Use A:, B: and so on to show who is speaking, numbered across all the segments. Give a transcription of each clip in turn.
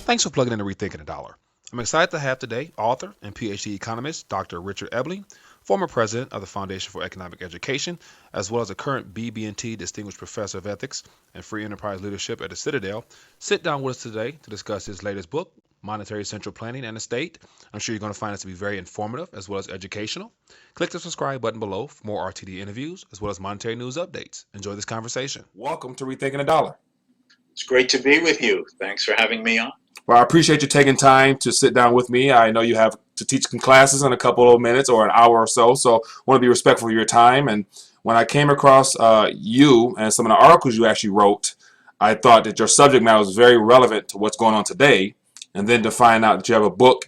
A: Thanks for plugging in to Rethinking the Dollar. I'm excited to have today author and PhD economist Dr. Richard Ebeling, former president of the Foundation for Economic Education, as well as a current BB&T Distinguished Professor of Ethics and Free Enterprise Leadership at the Citadel, sit down with us today to discuss his latest book, Monetary Central Planning and the State. I'm sure you're going to find this to be very informative as well as educational. Click the subscribe button below for more RTD interviews as well as monetary news updates. Enjoy this conversation. Welcome to Rethinking the Dollar.
B: It's great to be with you. Thanks for having me on.
A: Well, I appreciate you taking time to sit down with me. I know you have to teach some classes in a couple of minutes or an hour or so I want to be respectful of your time. And when I came across you and some of the articles you actually wrote, I thought that your subject matter was very relevant to what's going on today. And then to find out that you have a book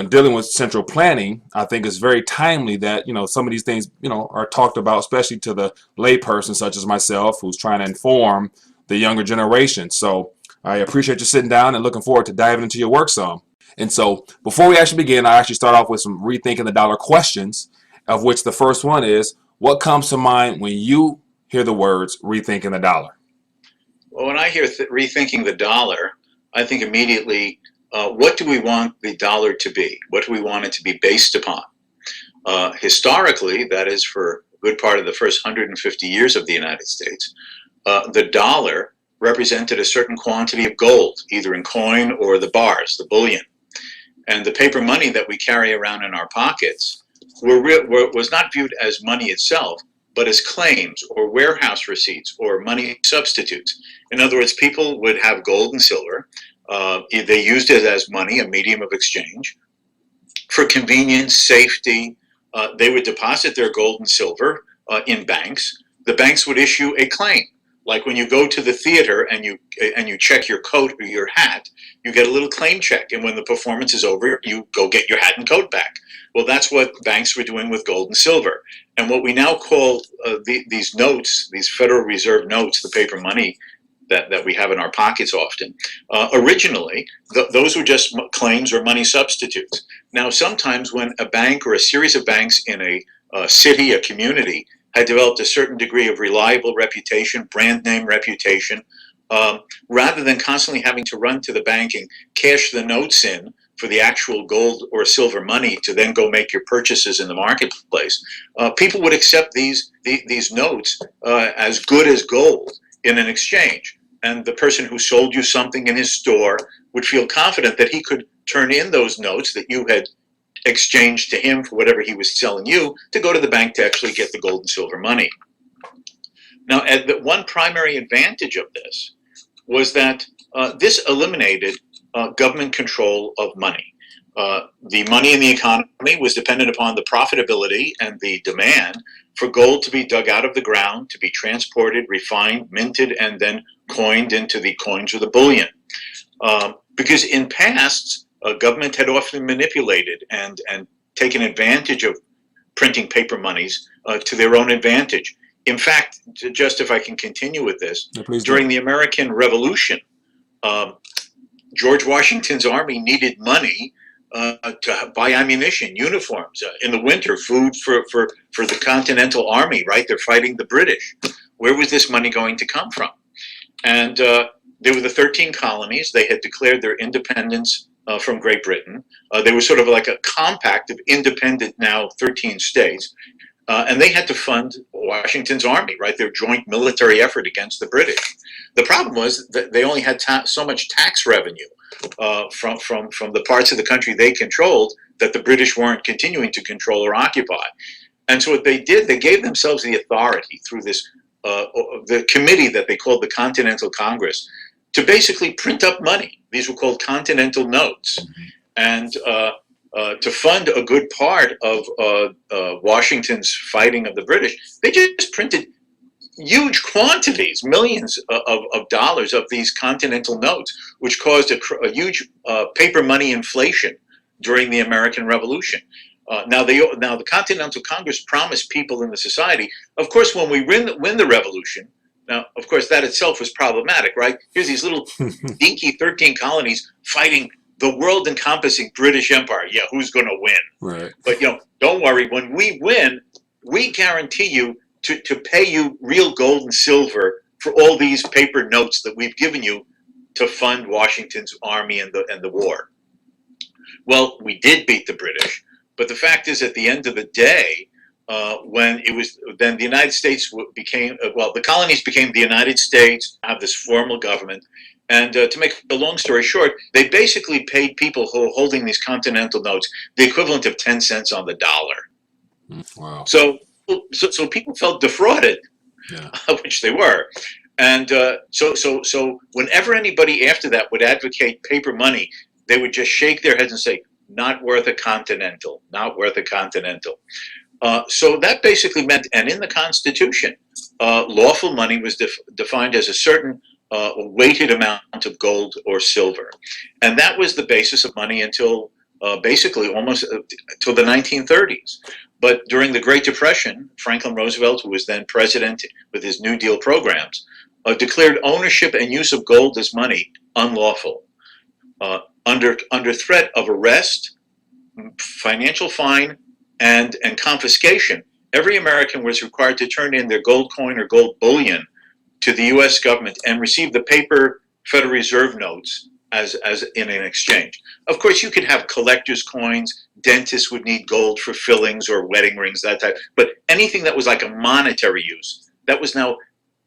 A: dealing with central planning, I think is very timely that, some of these things, are talked about, especially to the layperson such as myself who's trying to inform the younger generation. So I appreciate you sitting down and looking forward to diving into your work some. And so before we actually begin, I actually start off with some Rethinking the Dollar questions, of which the first one is, what comes to mind when you hear the words Rethinking the Dollar?
B: Well, when I hear rethinking the dollar, I think immediately, what do we want the dollar to be? What do we want it to be based upon? Historically, that is for a good part of the first 150 years of the United States, the dollar represented a certain quantity of gold, either in coin or the bars, the bullion. And the paper money that we carry around in our pockets was not viewed as money itself, but as claims or warehouse receipts or money substitutes. In other words, people would have gold and silver. They used it as money, a medium of exchange. For convenience, safety, they would deposit their gold and silver in banks. The banks would issue a claim. Like when you go to the theater and you check your coat or your hat, you get a little claim check. And when the performance is over, you go get your hat and coat back. Well, that's what banks were doing with gold and silver. And what we now call these notes, these Federal Reserve notes, the paper money that we have in our pockets often, originally, those were just claims or money substitutes. Now, sometimes when a bank or a series of banks in a city, a community, had developed a certain degree of reliable reputation, brand name reputation, rather than constantly having to run to the bank and cash the notes in for the actual gold or silver money to then go make your purchases in the marketplace. People would accept these notes as good as gold in an exchange. And the person who sold you something in his store would feel confident that he could turn in those notes that you had exchanged to him for whatever he was selling you to go to the bank to actually get the gold and silver money. Now, one primary advantage of this was that this eliminated government control of money. The money in the economy was dependent upon the profitability and the demand for gold to be dug out of the ground, to be transported, refined, minted, and then coined into the coins or the bullion. Because in past, government had often manipulated and taken advantage of printing paper monies to their own advantage. In fact, just if I can continue with this, during the American Revolution, George Washington's army needed money to buy ammunition, uniforms, in the winter, food for the Continental Army, right? They're fighting the British. Where was this money going to come from? And there were the 13 colonies. They had declared their independence from Great Britain. They were sort of like a compact of independent, now 13 states. And they had to fund Washington's army, right? Their joint military effort against the British. The problem was that they only had so much tax revenue from the parts of the country they controlled that the British weren't continuing to control or occupy. And so what they did, they gave themselves the authority through this the committee that they called the Continental Congress to basically print up money. These were called Continental Notes. And to fund a good part of Washington's fighting of the British, they just printed huge quantities, millions of dollars of these Continental Notes, which caused a huge paper money inflation during the American Revolution. Now the Continental Congress promised people in the society, of course, when we win the revolution, now, of course, that itself was problematic, right? Here's these little dinky 13 colonies fighting the world-encompassing British Empire. Yeah, who's going to win?
A: Right.
B: But, don't worry. When we win, we guarantee you to pay you real gold and silver for all these paper notes that we've given you to fund Washington's army and the war. Well, we did beat the British, but the fact is, at the end of the day, when it was then the United States became the colonies became the United States, have this formal government, and to make a long story short, they basically paid people who were holding these continental notes the equivalent of 10 cents on the dollar.
A: Wow.
B: So people felt defrauded,
A: Yeah.
B: which they were. And so whenever anybody after that would advocate paper money, they would just shake their heads and say, not worth a continental, not worth a continental. So that basically meant, and in the Constitution, lawful money was defined as a certain weighted amount of gold or silver. And that was the basis of money until basically almost till the 1930s. But during the Great Depression, Franklin Roosevelt, who was then president with his New Deal programs, declared ownership and use of gold as money unlawful. Under threat of arrest, financial fine, and confiscation, every American was required to turn in their gold coin or gold bullion to the U.S. government and receive the paper Federal Reserve notes as in an exchange. Of course, you could have collector's coins. Dentists would need gold for fillings or wedding rings, that type. But anything that was like a monetary use, that was now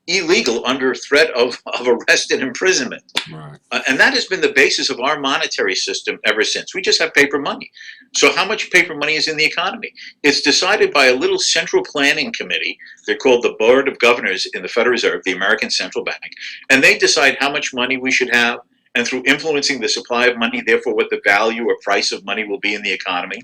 B: illegal under threat of arrest and imprisonment.
A: Right.
B: And that has been the basis of our monetary system ever since. We just have paper money. So how much paper money is in the economy? It's decided by a little central planning committee. They're called the Board of Governors in the Federal Reserve, the American Central Bank. And they decide how much money we should have. And through influencing the supply of money, therefore what the value or price of money will be in the economy,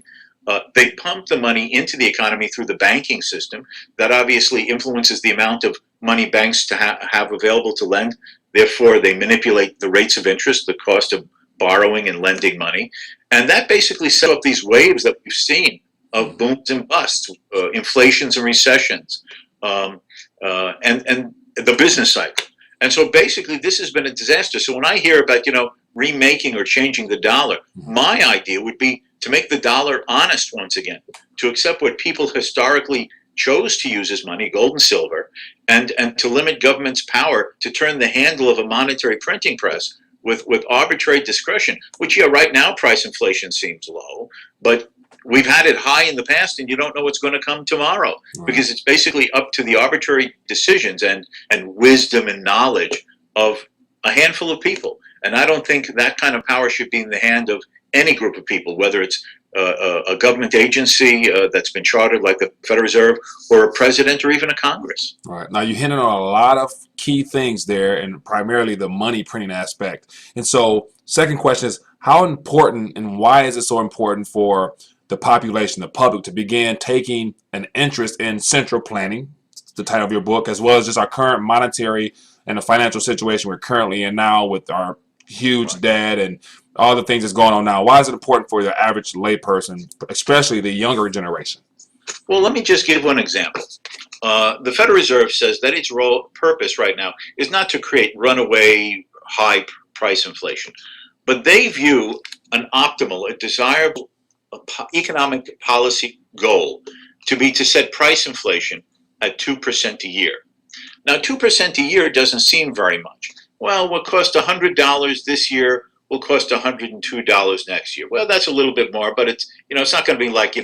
B: they pump the money into the economy through the banking system. That obviously influences the amount of money banks to have available to lend. Therefore, they manipulate the rates of interest, the cost of borrowing and lending money. And that basically set up these waves that we've seen of booms and busts, inflations and recessions, and the business cycle. And so basically this has been a disaster. So when I hear about, remaking or changing the dollar, my idea would be to make the dollar honest once again, to accept what people historically chose to use as money, gold and silver, and to limit government's power to turn the handle of a monetary printing press with arbitrary discretion, which, right now price inflation seems low, but we've had it high in the past and you don't know what's going to come tomorrow, because it's basically up to the arbitrary decisions and wisdom and knowledge of a handful of people. And I don't think that kind of power should be in the hand of any group of people, whether it's a government agency that's been chartered like the Federal Reserve, or a president, or even a Congress.
A: All right. Now, you hinted on a lot of key things there, and primarily the money printing aspect. And so, second question is, how important and why is it so important for the population, the public, to begin taking an interest in central planning, the title of your book, as well as just our current monetary and the financial situation we're currently in now with our huge debt and all the things that's going on now? Why is it important for the average layperson, especially the younger generation?
B: Well, let me just give one example. The Federal Reserve says that its purpose right now is not to create runaway high price inflation, but they view an optimal, a desirable economic policy goal to be to set price inflation at 2% a year. Now, 2% a year doesn't seem very much. Well, what cost $100 this year will cost $102 next year. Well, that's a little bit more, but it's not going to be like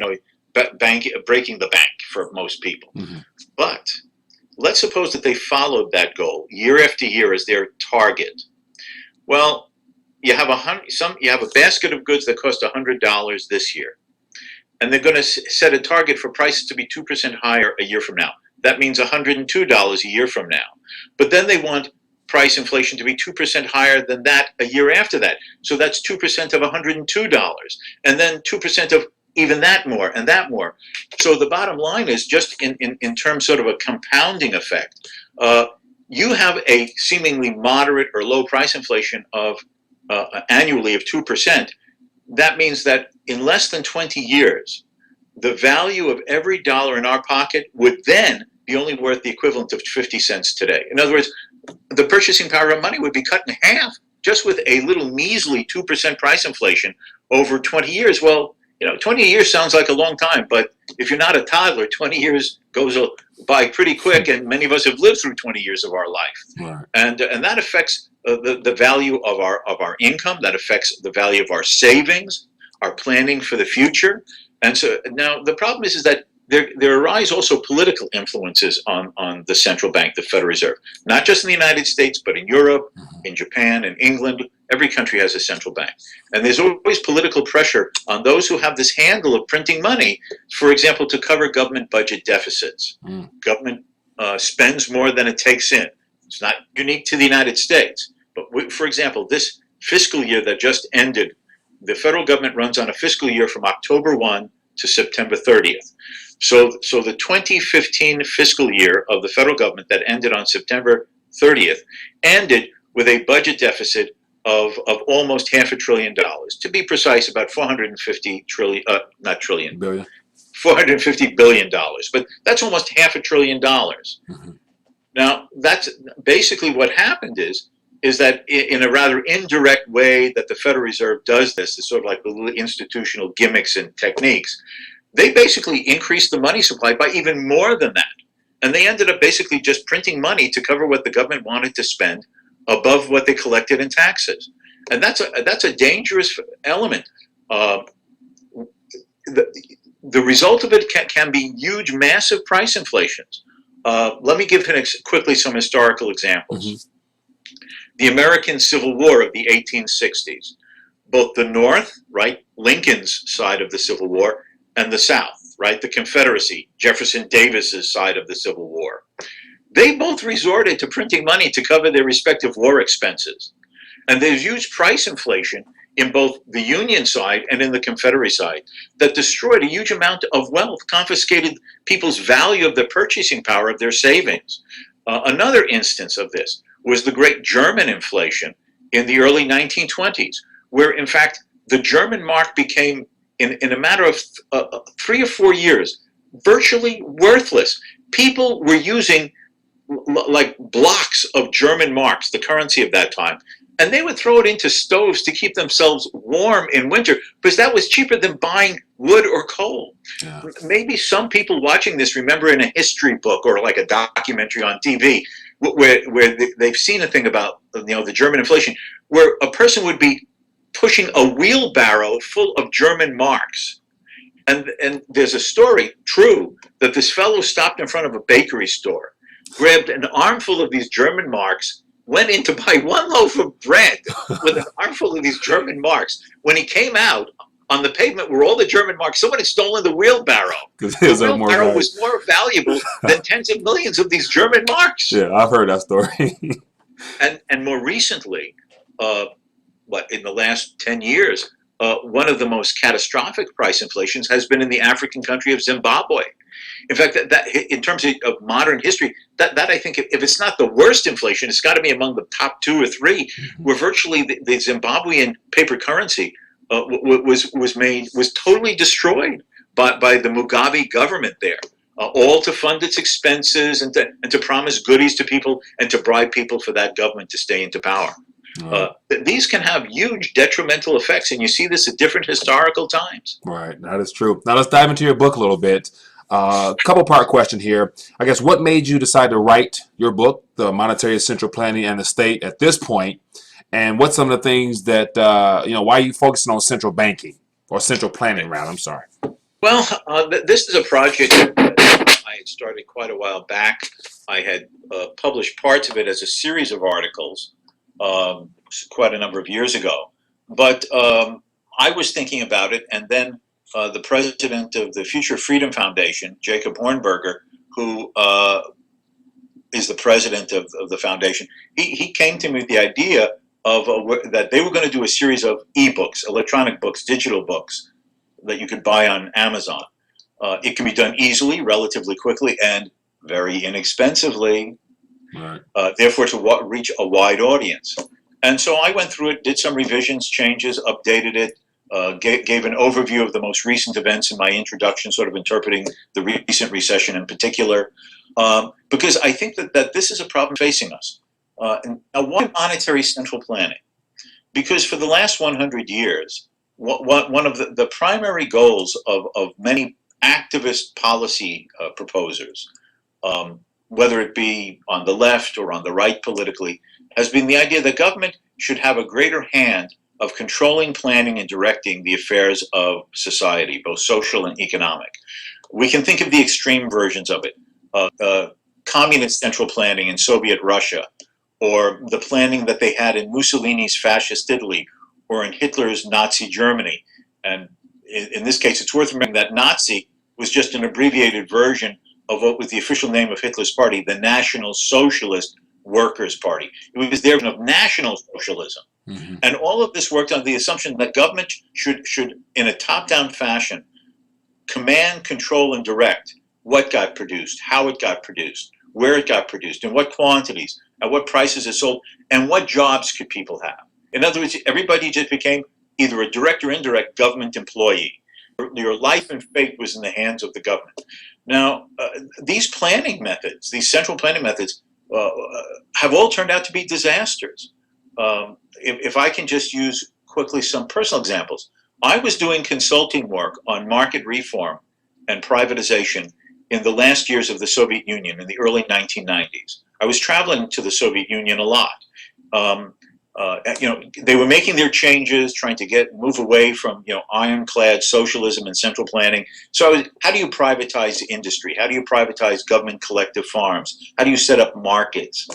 B: breaking the bank for most people. Mm-hmm. But let's suppose that they followed that goal year after year as their target. Well, you have a basket of goods that cost $100 this year, and they're going to set a target for prices to be 2% higher a year from now. That means $102 a year from now. But then they want price inflation to be 2% higher than that a year after that. So that's 2% of $102, and then 2% of even that more and that more. So the bottom line is, just in terms sort of a compounding effect, you have a seemingly moderate or low price inflation of annually of 2%. That means that in less than 20 years, the value of every dollar in our pocket would then be only worth the equivalent of 50 cents today. In other words, the purchasing power of money would be cut in half just with a little measly 2% price inflation over 20 years. Well, 20 years sounds like a long time, but if you're not a toddler, 20 years goes by pretty quick, and many of us have lived through 20 years of our life. Right. And that affects the value of our income. That affects the value of our savings, our planning for the future. And so now the problem is that there arise also political influences on the central bank, the Federal Reserve, not just in the United States, but in Europe, in Japan, in England. Every country has a central bank. And there's always political pressure on those who have this handle of printing money, for example, to cover government budget deficits. Government spends more than it takes in. It's not unique to the United States. But for example, this fiscal year that just ended, the federal government runs on a fiscal year from October 1 to September 30th. So the 2015 fiscal year of the federal government that ended on September 30th ended with a budget deficit of almost $500 billion. To be precise, about 450 trillion, not trillion,
A: Billion.
B: $450 billion. But that's almost $500 billion. Now, that's basically what happened is that in a rather indirect way that the Federal Reserve does this, it's sort of like the little institutional gimmicks and techniques, they basically increased the money supply by even more than that. And they ended up basically just printing money to cover what the government wanted to spend above what they collected in taxes. And that's a dangerous element. The result of it can be huge, massive price inflations. Let me give quickly some historical examples. The American Civil War of the 1860s, both the North, right, Lincoln's side of the Civil War, and the South, right, the Confederacy, Jefferson Davis's side of the Civil War. They both resorted to printing money to cover their respective war expenses. And there's huge price inflation in both the Union side and in the Confederate side that destroyed a huge amount of wealth, confiscated people's value of their purchasing power of their savings. Another instance of this was the great German inflation in the early 1920s, where in fact the German mark became, in a matter of 3 or 4 years, virtually worthless. People were using like blocks of German marks, the currency of that time, and they would throw it into stoves to keep themselves warm in winter because that was cheaper than buying wood or coal. Yeah. Maybe some people watching this remember in a history book or like a documentary on TV where they've seen a thing about the German inflation, where a person would be pushing a wheelbarrow full of German marks. And there's a story, true, that this fellow stopped in front of a bakery store, grabbed an armful of these German marks, went in to buy one loaf of bread with an armful of these German marks. When he came out, on the pavement were all the German marks. Someone had stolen the wheelbarrow. The wheelbarrow was more valuable than tens of millions of these German marks.
A: Yeah, I've heard that story.
B: and more recently, in the last 10 years, one of the most catastrophic price inflations has been in the African country of Zimbabwe. In fact, that in terms of modern history, that I think if it's not the worst inflation, it's got to be among the top 2 or 3, where virtually the Zimbabwean paper currency was totally destroyed by the Mugabe government there, all to fund its expenses and to promise goodies to people and to bribe people for that government to stay into power. These can have huge detrimental effects, and you see this at different historical times.
A: Right, that is true. Now let's dive into your book a little bit. Couple-part question here. I guess what made you decide to write your book, The Monetary Central Planning and the State, at this point? And what's some of the things that, why are you focusing on central banking or central planning, rather? I'm sorry.
B: Well, this is a project that I had started quite a while back. I had published parts of it as a series of articles quite a number of years ago. But I was thinking about it, and then the president of the Future Freedom Foundation, Jacob Hornberger, who is the president of the foundation, he came to me with the idea of that they were going to do a series of e-books, electronic books, digital books that you could buy on Amazon. It can be done easily, relatively quickly, and very inexpensively, right. Therefore to reach a wide audience. And so I went through it, did some revisions, changes, updated it, gave an overview of the most recent events in my introduction, sort of interpreting the recent recession in particular, because I think that this is a problem facing us. Now, why monetary central planning? Because for the last 100 years, one of the primary goals of many activist policy proposers whether it be on the left or on the right politically, has been the idea that government should have a greater hand of controlling, planning, and directing the affairs of society, both social and economic. We can think of the extreme versions of it. Communist central planning in Soviet Russia, or the planning that they had in Mussolini's fascist Italy, or in Hitler's Nazi Germany. And in this case, it's worth remembering that Nazi was just an abbreviated version of what was the official name of Hitler's party, the National Socialist Workers' Party. It was their version of National Socialism. Mm-hmm. And all of this worked on the assumption that government should, in a top-down fashion, command, control, and direct what got produced, how it got produced, where it got produced, in what quantities, at what prices it sold, and what jobs could people have. In other words, everybody just became either a direct or indirect government employee. Your life and fate was in the hands of the government. Now, these planning methods, these central planning methods, have all turned out to be disasters. If I can just use quickly some personal examples. I was doing consulting work on market reform and privatization in the last years of the Soviet Union in the early 1990s. I was traveling to the Soviet Union a lot. They were making their changes, trying to move away from ironclad socialism and central planning. So how do you privatize industry? How do you privatize government collective farms? How do you set up markets?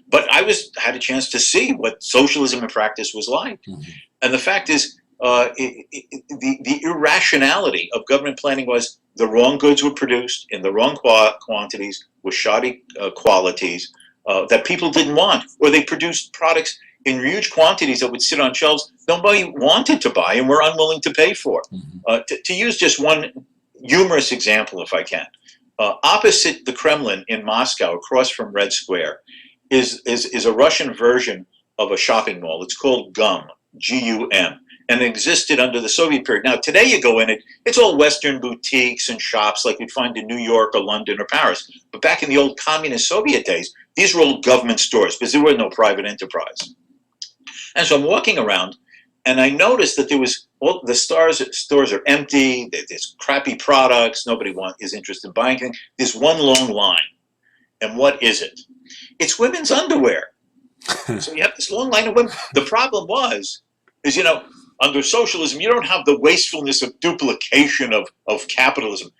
B: But I had a chance to see what socialism in practice was like. Mm-hmm. And the fact is, the irrationality of government planning was the wrong goods were produced in the wrong quantities with shoddy qualities that people didn't want, or they produced products in huge quantities that would sit on shelves nobody wanted to buy and were unwilling to pay for. Mm-hmm. To use just one humorous example, if I can, opposite the Kremlin in Moscow, across from Red Square, is a Russian version of a shopping mall. It's called GUM, G-U-M, and it existed under the Soviet period. Now, today you go in it, it's all Western boutiques and shops like you'd find in New York or London or Paris. But back in the old communist Soviet days, these were all government stores because there were no private enterprise. And so I'm walking around, and I noticed that all the stores are empty. There's crappy products. Nobody is interested in buying anything. There's one long line. And what is it? It's women's underwear. So you have this long line of women. The problem is, under socialism, you don't have the wastefulness of duplication of capitalism.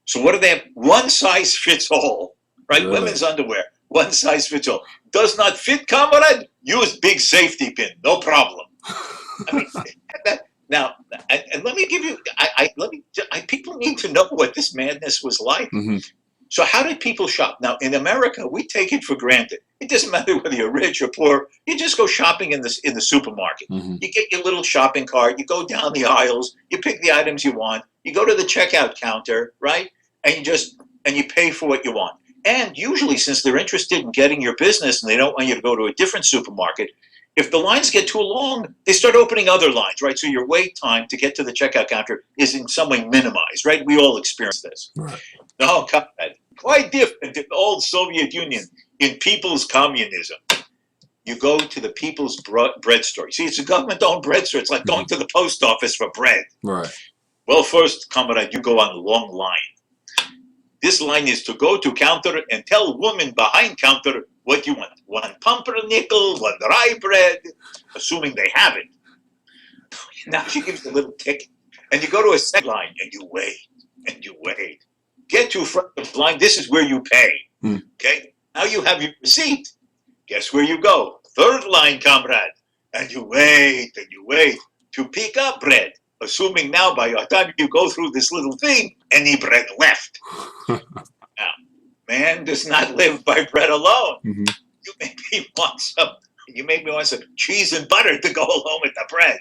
B: So what do they have? One size fits all, right? Really? Women's underwear, one size fits all. Does not fit, comrade? Use big safety pin, no problem. I mean, now, and let me give you. People need to know what this madness was like. Mm-hmm. So how did people shop? Now, in America, we take it for granted. It doesn't matter whether you're rich or poor. You just go shopping in the supermarket. Mm-hmm. You get your little shopping cart. You go down the aisles. You pick the items you want. You go to the checkout counter, right? And you pay for what you want. And usually, since they're interested in getting your business and they don't want you to go to a different supermarket, if the lines get too long, they start opening other lines, right? So your wait time to get to the checkout counter is in some way minimized, right? We all experience this. Right. No, quite different in the old Soviet Union, in people's communism. You go to the people's bread store. See, it's a government-owned bread store. It's like going to the post office for bread. Right. Well, first, comrade, you go on a long line. This line is to go to counter and tell woman behind counter what you want. One pumpernickel, one rye bread, assuming they have it. Now she gives a little ticket. And you go to a second line and you wait and you wait. Get to front of the line. This is where you pay. Okay? Now you have your receipt. Guess where you go? Third line, comrade. And you wait to pick up bread. Assuming now by the time you go through this little thing, any bread left. Now, man does not live by bread alone. Mm-hmm. You make me want some cheese and butter to go along with the bread.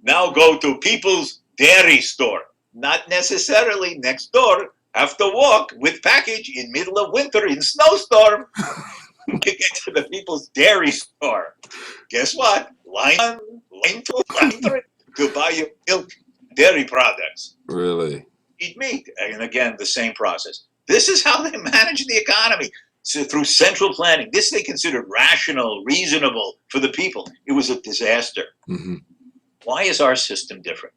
B: Now go to people's dairy store. Not necessarily next door. Have to walk with package in middle of winter in snowstorm. You get to the people's dairy store. Guess what? Line 2, line 3. To buy your milk, dairy products. Really? Eat meat. And again, the same process. This is how they manage the economy. So through central planning. This they considered rational, reasonable for the people. It was a disaster. Mm-hmm. Why is our system different?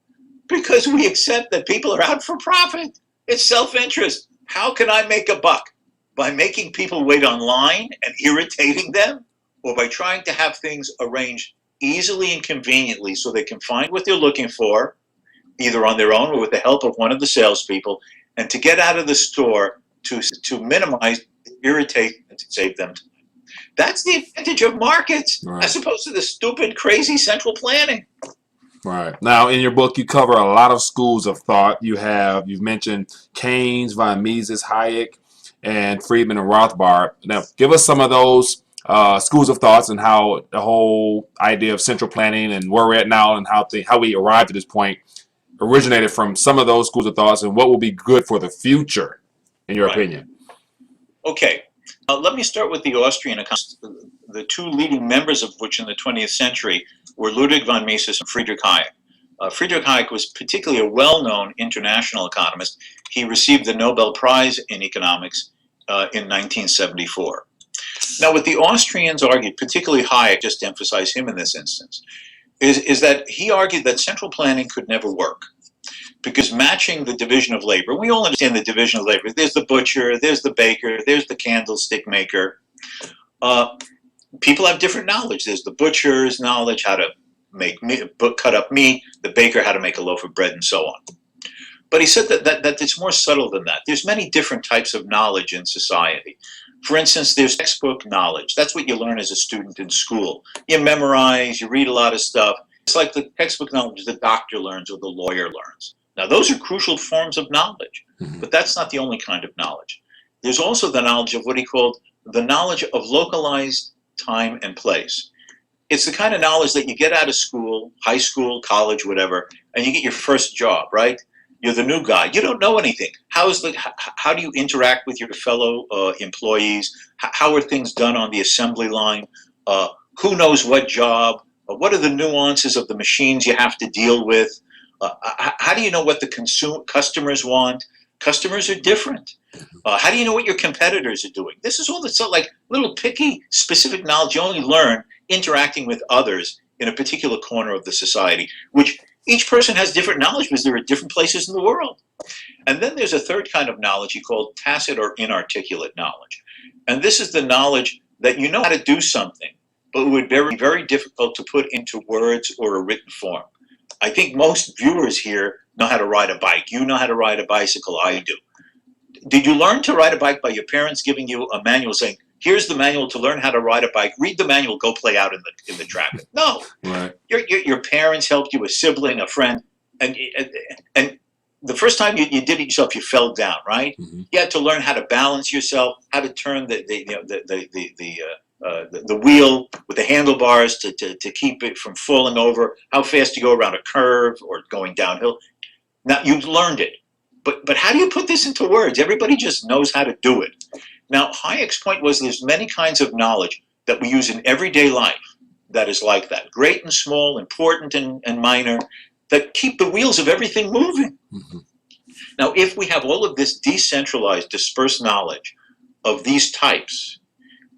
B: Because we accept that people are out for profit. It's self-interest. How can I make a buck? By making people wait online and irritating them, or by trying to have things arranged easily and conveniently so they can find what they're looking for, either on their own or with the help of one of the salespeople, and to get out of the store to minimize, irritate, and to save them time. That's the advantage of markets,
A: Right.
B: as opposed to the stupid, crazy central planning.
A: Right. Now, in your book, you cover a lot of schools of thought. You've mentioned Keynes, von Mises, Hayek, and Friedman and Rothbard. Now, give us some of those schools of thoughts and how the whole idea of central planning and where we're at now and how we arrived at this point originated from some of those schools of thoughts and what will be good for the future, in your opinion.
B: Okay. Let me start with the Austrian economists, the two leading members of which in the 20th century were Ludwig von Mises and Friedrich Hayek. Friedrich Hayek was particularly a well-known international economist. He received the Nobel Prize in economics in 1974. Now, what the Austrians argued, particularly Hayek, just to emphasize him in this instance, is that he argued that central planning could never work. Because matching the division of labor, we all understand the division of labor. There's the butcher, there's the baker, there's the candlestick maker. People have different knowledge. There's the butcher's knowledge, how to cut up meat, the baker, how to make a loaf of bread, and so on. But he said that it's more subtle than that. There's many different types of knowledge in society. For instance, there's textbook knowledge. That's what you learn as a student in school. You memorize, you read a lot of stuff. It's like the textbook knowledge the doctor learns or the lawyer learns. Now, those are crucial forms of knowledge, but that's not the only kind of knowledge. There's also the knowledge of what he called the knowledge of localized time and place. It's the kind of knowledge that you get out of school, high school, college, whatever, and you get your first job, right? You're the new guy. You don't know anything. How do you interact with your fellow employees? How are things done on the assembly line? Who knows what job? What are the nuances of the machines you have to deal with? How do you know what the customers want? Customers are different. How do you know what your competitors are doing? This is all the sort of like little picky, specific knowledge you only learn interacting with others in a particular corner of the society, which each person has different knowledge because there are different places in the world. And then there's a third kind of knowledge he called tacit or inarticulate knowledge. And this is the knowledge that you know how to do something, but it would be very, very difficult to put into words or a written form. I think most viewers here know how to ride a bike. You know how to ride a bicycle. I do. Did you learn to ride a bike by your parents giving you a manual saying, here's the manual to learn how to ride a bike. Read the manual, go play out in the traffic. No.
A: Right.
B: Your parents helped you, a sibling, a friend. And the first time you did it yourself, you fell down, right? Mm-hmm. You had to learn how to balance yourself, how to turn the wheel with the handlebars to keep it from falling over, how fast you go around a curve or going downhill. Now, you've learned it. But how do you put this into words? Everybody just knows how to do it. Now, Hayek's point was there's many kinds of knowledge that we use in everyday life that is like that. Great and small, important and minor, that keep the wheels of everything moving. Mm-hmm. Now, if we have all of this decentralized, dispersed knowledge of these types,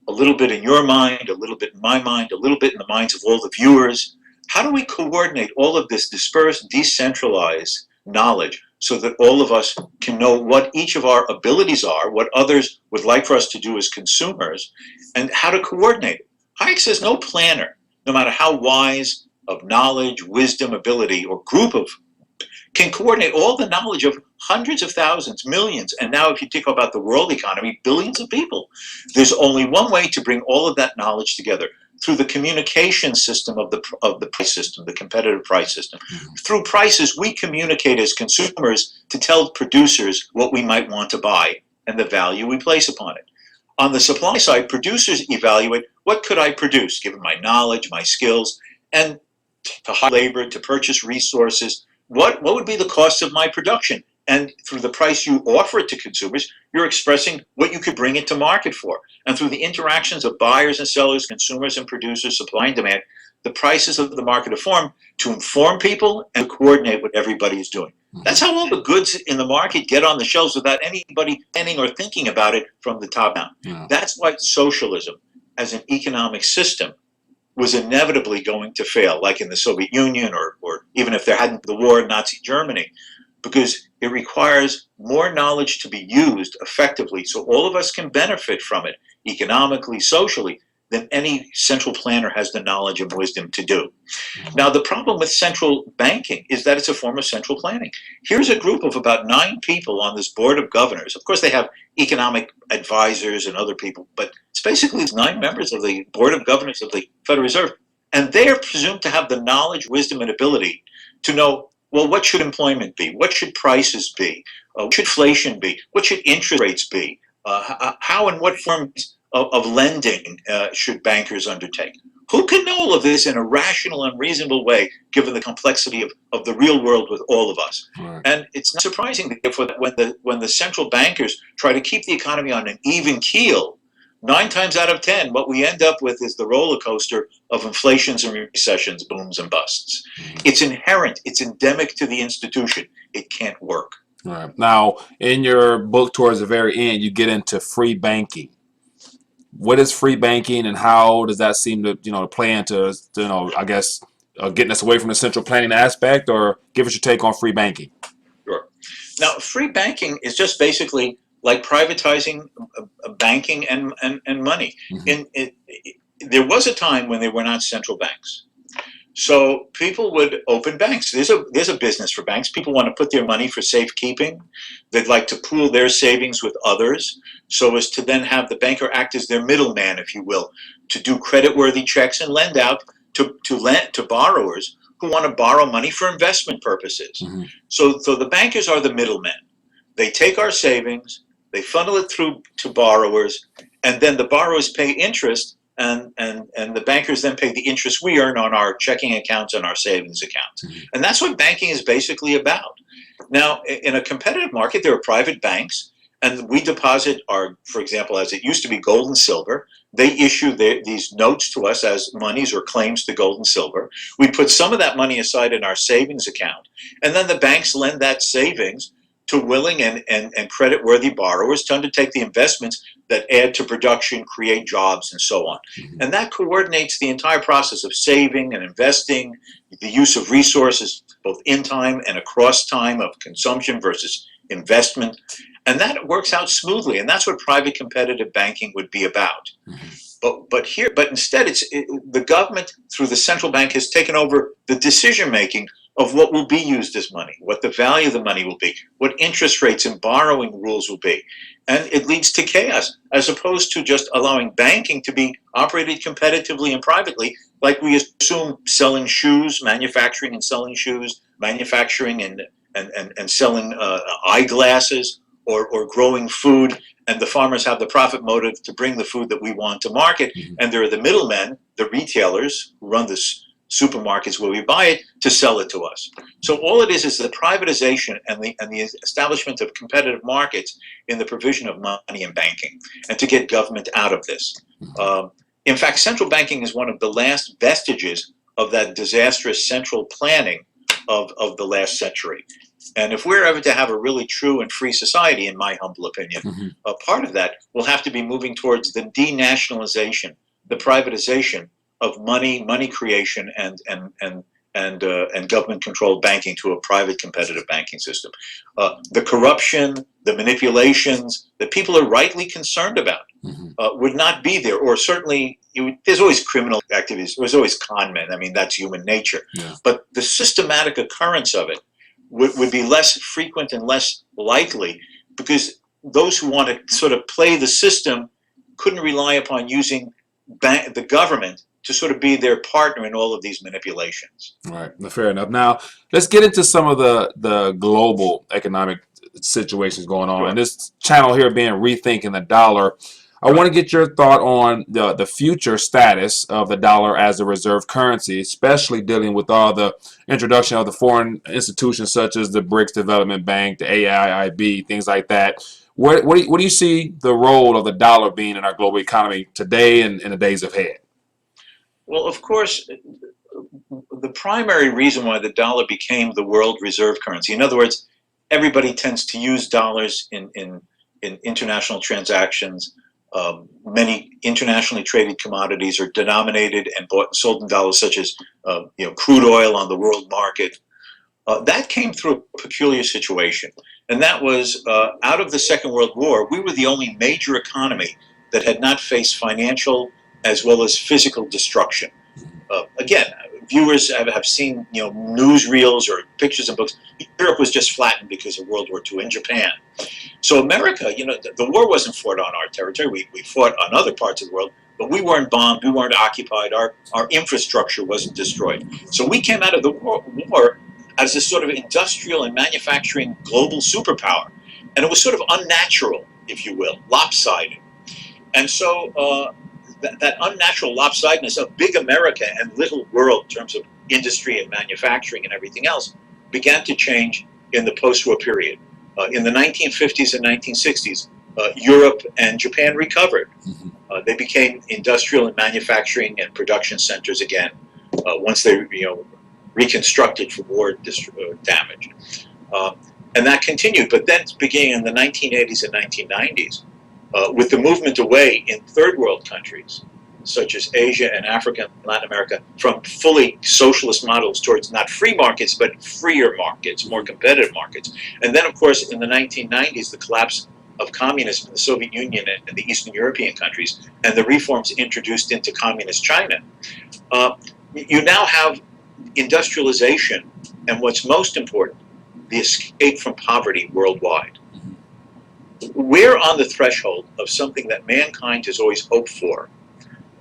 B: a little bit in your mind, a little bit in my mind, a little bit in the minds of all the viewers, how do we coordinate all of this dispersed, decentralized knowledge so that all of us can know what each of our abilities are, what others would like for us to do as consumers, and how to coordinate it? Hayek says no planner, no matter how wise, of knowledge, wisdom, ability, or group of, can coordinate all the knowledge of hundreds of thousands, millions, and now if you think about the world economy, billions of people. There's only one way to bring all of that knowledge together, through the communication system of the price system, the competitive price system. Mm-hmm. Through prices, we communicate as consumers to tell producers what we might want to buy and the value we place upon it. On the supply side, producers evaluate what could I produce, given my knowledge, my skills, and to hire labor, to purchase resources. What would be the cost of my production? And through the price you offer it to consumers, you're expressing what you could bring it to market for. And through the interactions of buyers and sellers, consumers and producers, supply and demand, the prices of the market are formed to inform people and coordinate what everybody is doing. That's how all the goods in the market get on the shelves without anybody planning or thinking about it from the top down. Yeah. That's why socialism as an economic system was inevitably going to fail, like in the Soviet Union or even if there hadn't been the war in Nazi Germany, because It requires more knowledge to be used effectively so all of us can benefit from it economically, socially, than any central planner has the knowledge and wisdom to do. Now, the problem with central banking is that it's a form of central planning. Here's a group of about 9 people on this board of governors. Of course, they have economic advisors and other people, but it's basically 9 members of the board of governors of the Federal Reserve. And they are presumed to have the knowledge, wisdom, and ability to know, well, what should employment be? What should prices be? What should inflation be? What should interest rates be? How and what forms of lending should bankers undertake? Who can know all of this in a rational and reasonable way, given the complexity of the real world with all of us?
A: Right.
B: And it's not surprising that when the central bankers try to keep the economy on an even keel, 9 times out of 10, what we end up with is the roller coaster of inflations and recessions, booms and busts. It's inherent. It's endemic to the institution. It can't work.
A: Right. Now, in your book, towards the very end, you get into free banking. What is free banking, and how does that seem to play into I guess getting us away from the central planning aspect? Or give us your take on free banking.
B: Sure. Now, free banking is just basically like privatizing banking and money. There was a time when there were not central banks. So people would open banks. There's a business for banks. People want to put their money for safekeeping. They'd like to pool their savings with others so as to then have the banker act as their middleman, if you will, to do creditworthy checks and lend out to borrowers who want to borrow money for investment purposes. So the bankers are the middlemen. They take our savings, they funnel it through to borrowers, and then the borrowers pay interest, and the bankers then pay the interest we earn on our checking accounts and our savings accounts. And that's what banking is basically about. Now, in a competitive market, there are private banks, and we deposit our, for example, as it used to be gold and silver. They issue these notes to us as monies or claims to gold and silver. We put some of that money aside in our savings account, and then the banks lend that savings to willing and credit-worthy borrowers to undertake the investments that add to production, create jobs, and so on. And that coordinates the entire process of saving and investing, the use of resources, both in time and across time, of consumption versus investment. And that works out smoothly, and that's what private competitive banking would be about. But instead, the government, through the central bank, has taken over the decision-making of what will be used as money, what the value of the money will be, what interest rates and borrowing rules will be. And it leads to chaos, as opposed to just allowing banking to be operated competitively and privately, like we assume selling shoes, manufacturing and selling shoes, manufacturing and selling eyeglasses, or growing food, and the farmers have the profit motive to bring the food that we want to market, and there are the middlemen, the retailers, who run this supermarkets where we buy it to sell it to us. So all it is the privatization and the establishment of competitive markets in the provision of money and banking, and to get government out of this. In fact, central banking is one of the last vestiges of that disastrous central planning of the last century. And if we're ever to have a really true and free society, in my humble opinion, a part of that will have to be moving towards the denationalization, the privatization of money creation and government-controlled banking to a private competitive banking system. The corruption, the manipulations that people are rightly concerned about would not be there, or certainly there's always criminal activities, there's always con men. I mean, that's human nature. But the systematic occurrence of it would be less frequent and less likely, because those who want to sort of play the system couldn't rely upon using the government to sort of be their partner in all of these manipulations.
A: Right. Fair enough. Now, let's get into some of the global economic situations going on. And this channel here being Rethinking the Dollar, I want to get your thought on the future status of the dollar as a reserve currency, especially dealing with all the introduction of the foreign institutions such as the BRICS Development Bank, the AIIB, things like that. What do you see the role of the dollar being in our global economy today and in the days ahead?
B: Well, of course, the primary reason why the dollar became the world reserve currency, in other words, everybody tends to use dollars in international transactions. Many internationally traded commodities are denominated and bought and sold in dollars, such as crude oil on the world market. That came through a peculiar situation, and that was out of the Second World War, we were the only major economy that had not faced financial as well as physical destruction. Again, viewers have seen newsreels or pictures and books. Europe was just flattened because of World War II in Japan. So America, the war wasn't fought on our territory. We fought on other parts of the world, but we weren't bombed, we weren't occupied, our infrastructure wasn't destroyed. So we came out of the war as this sort of industrial and manufacturing global superpower. And it was sort of unnatural, if you will, lopsided. And so that unnatural lopsidedness of big America and little world in terms of industry and manufacturing and everything else began to change in the post-war period. In the 1950s and 1960s, Europe and Japan recovered. They became industrial and manufacturing and production centers again once they reconstructed from war damage. And that continued, but then beginning in the 1980s and 1990s, with the movement away in third world countries, such as Asia and Africa and Latin America, from fully socialist models towards not free markets, but freer markets, more competitive markets. And then, of course, in the 1990s, the collapse of communism in the Soviet Union and the Eastern European countries, and the reforms introduced into communist China, you now have industrialization, and what's most important, the escape from poverty worldwide. We're on the threshold of something that mankind has always hoped for,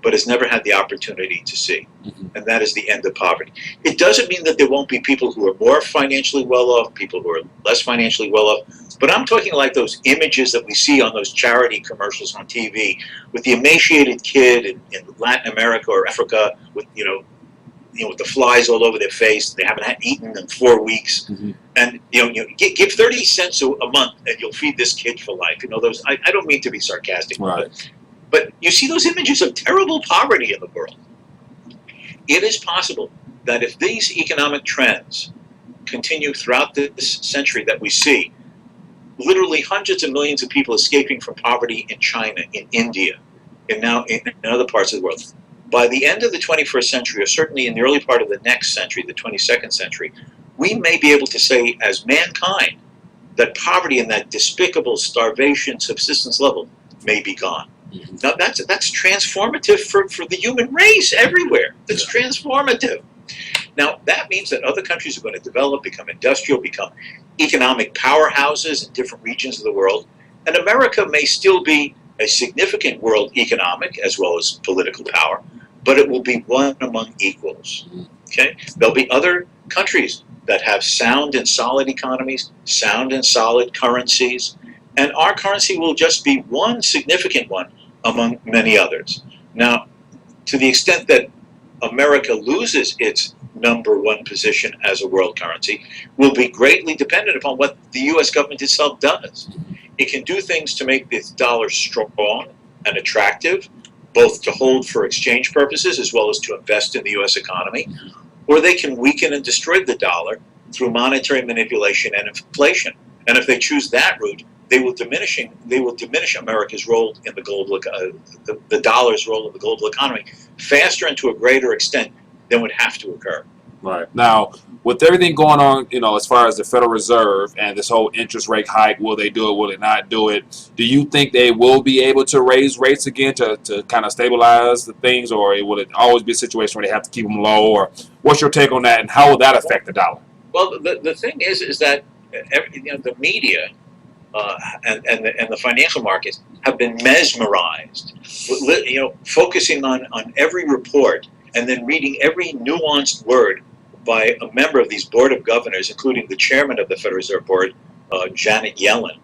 B: but has never had the opportunity to see, and that is the end of poverty. It doesn't mean that there won't be people who are more financially well off, people who are less financially well off, but I'm talking like those images that we see on those charity commercials on TV with the emaciated kid in Latin America or Africa with with the flies all over their face. They haven't eaten in 4 weeks, and give 30 cents a month, and you'll feed this kid for life. Those. I don't mean to be sarcastic,
A: Right.
B: but you see those images of terrible poverty in the world. It is possible that if these economic trends continue throughout this century that we see, literally hundreds of millions of people escaping from poverty in China, in India, and now in other parts of the world. By the end of the 21st century, or certainly in the early part of the next century, the 22nd century, we may be able to say as mankind that poverty and that despicable starvation subsistence level may be gone. Now that's transformative for the human race everywhere. It's transformative. Now that means that other countries are going to develop, become industrial, become economic powerhouses in different regions of the world, and America may still be a significant world economic as well as political power, but it will be one among equals. Okay, there'll be other countries that have sound and solid economies, sound and solid currencies, and our currency will just be one significant one among many others. Now, to the extent that America loses its #1 position as a world currency, will be greatly dependent upon what the U.S. government itself does. It can do things to make the dollar strong and attractive, both to hold for exchange purposes as well as to invest in the U.S. economy, or they can weaken and destroy the dollar through monetary manipulation and inflation. And if they choose that route, they will diminish America's role in the global, the dollar's role in the global economy faster and to a greater extent than would have to occur.
A: Right. Now, with everything going on, as far as the Federal Reserve and this whole interest rate hike, will they do it, will they not do it? Do you think they will be able to raise rates again to kind of stabilize the things, or will it always be a situation where they have to keep them low? Or what's your take on that, and how will that affect the dollar?
B: Well, the thing is that the media and the financial markets have been mesmerized, focusing on every report and then reading every nuanced word by a member of these board of governors, including the chairman of the Federal Reserve Board, Janet Yellen.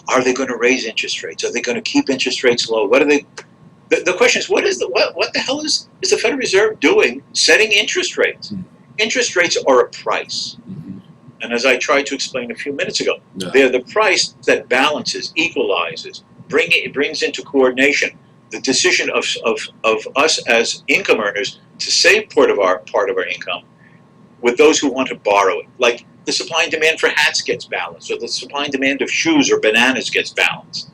B: Are they going to raise interest rates? Are they going to keep interest rates low? What are they? The question is, what the hell is the Federal Reserve doing setting interest rates? Interest rates are a price. And as I tried to explain a few minutes ago, they're the price that balances, equalizes, brings into coordination the decision of us as income earners to save part of our income with those who want to borrow it. Like the supply and demand for hats gets balanced, or the supply and demand of shoes or bananas gets balanced.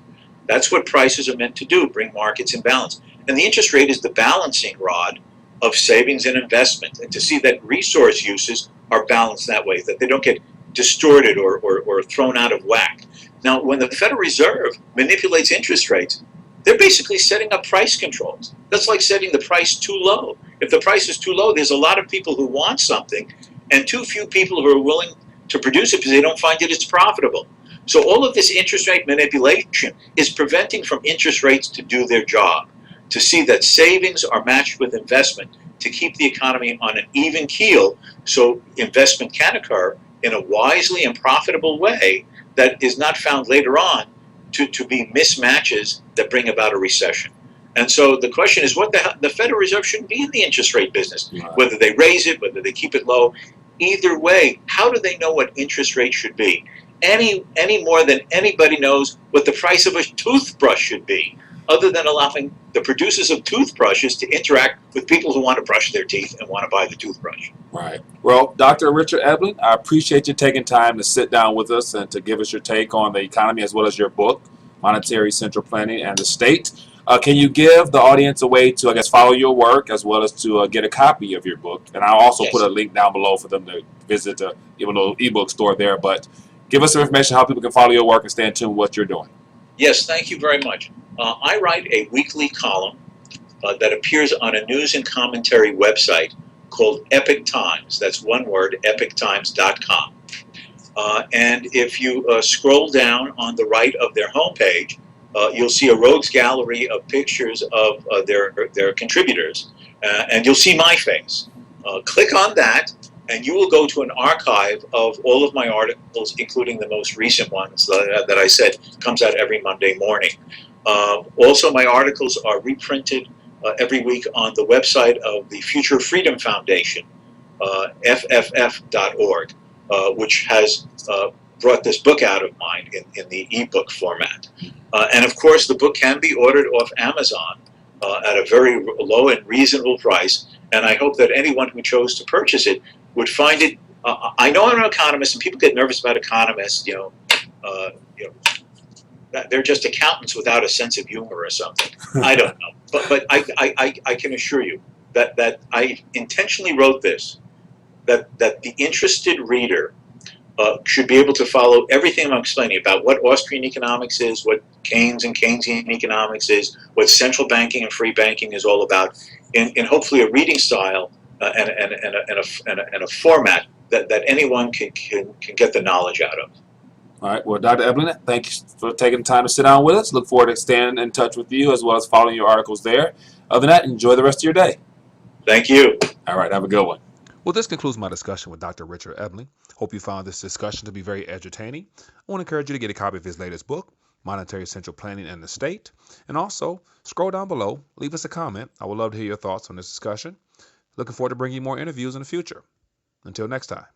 B: That's what prices are meant to do, bring markets in balance. And the interest rate is the balancing rod of savings and investment, and to see that resource uses are balanced that way, that they don't get distorted or thrown out of whack. Now, when the Federal Reserve manipulates interest rates, they're basically setting up price controls. That's like setting the price too low. If the price is too low, there's a lot of people who want something and too few people who are willing to produce it because they don't find it as profitable. So all of this interest rate manipulation is preventing from interest rates to do their job, to see that savings are matched with investment to keep the economy on an even keel so investment can occur in a wisely and profitable way that is not found later on to be mismatches that bring about a recession. And so the question is, what the Federal Reserve shouldn't be in the interest rate business, whether they raise it, whether they keep it low. Either way, how do they know what interest rate should be? Any more than anybody knows what the price of a toothbrush should be, other than allowing the producers of toothbrushes to interact with people who want to brush their teeth and want to buy the toothbrush.
A: Right. Well, Dr. Richard Ebeling, I appreciate you taking time to sit down with us and to give us your take on the economy as well as your book, Monetary Central Planning and the State. Can you give the audience a way to, I guess, follow your work as well as to get a copy of your book? And I'll also put a link down below for them to visit the even little ebook store there. But give us some information how people can follow your work and stay in tune with what you're doing.
B: Yes, thank you very much. I write a weekly column that appears on a news and commentary website called Epic Times. That's one word, epictimes.com. And if you scroll down on the right of their homepage, you'll see a rogues gallery of pictures of their contributors, and you'll see my face. Click on that, and you will go to an archive of all of my articles, including the most recent ones that I said comes out every Monday morning. Also, my articles are reprinted every week on the website of the Future Freedom Foundation, fff.org, which has brought this book out of mine in the ebook format. And of course, the book can be ordered off Amazon at a very low and reasonable price. And I hope that anyone who chose to purchase it would find it. I know I'm an economist, and people get nervous about economists. They're just accountants without a sense of humor or something. I don't know, but I can assure you that I intentionally wrote this, that the interested reader should be able to follow everything I'm explaining about what Austrian economics is, what Keynes and Keynesian economics is, what central banking and free banking is all about, in hopefully a reading style and a format that anyone can get the knowledge out of.
A: All right. Well, Dr. Ebeling, thanks for taking the time to sit down with us. Look forward to staying in touch with you as well as following your articles there. Other than that, enjoy the rest of your day.
B: Thank you.
A: All right. Have a good one.
C: Well, this concludes my discussion with Dr. Richard Ebeling. Hope you found this discussion to be very entertaining. I want to encourage you to get a copy of his latest book, Monetary Central Planning and the State. And also, scroll down below, leave us a comment. I would love to hear your thoughts on this discussion. Looking forward to bringing you more interviews in the future. Until next time.